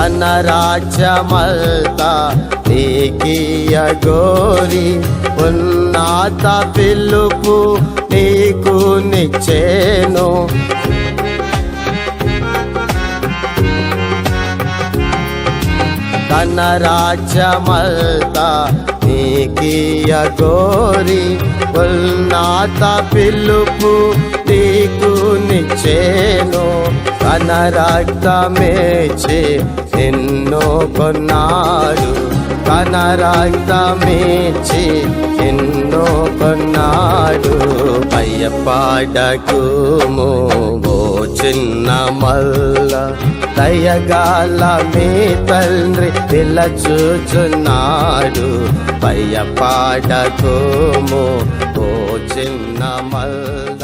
తన రాజ్యమంతా నీకియ గోరి ఉన్నత పిలుపు నీకు నిచ్చేను. తన రాజ్యమంతా నీకియ గోరి ఉన్నత పిలుపు నీకు నిచ్చేను. తన రక్తమేచి నిన్ను కొన్నాడు. తన రక్తమేచి నిన్ను కొన్నాడు. భయపడకుము ఓ చిన్న మల్ల, దయగల మీ తండ్రి పిలచుచున్నాడు. భయపడకుము ఓ చిన్న మల్ల.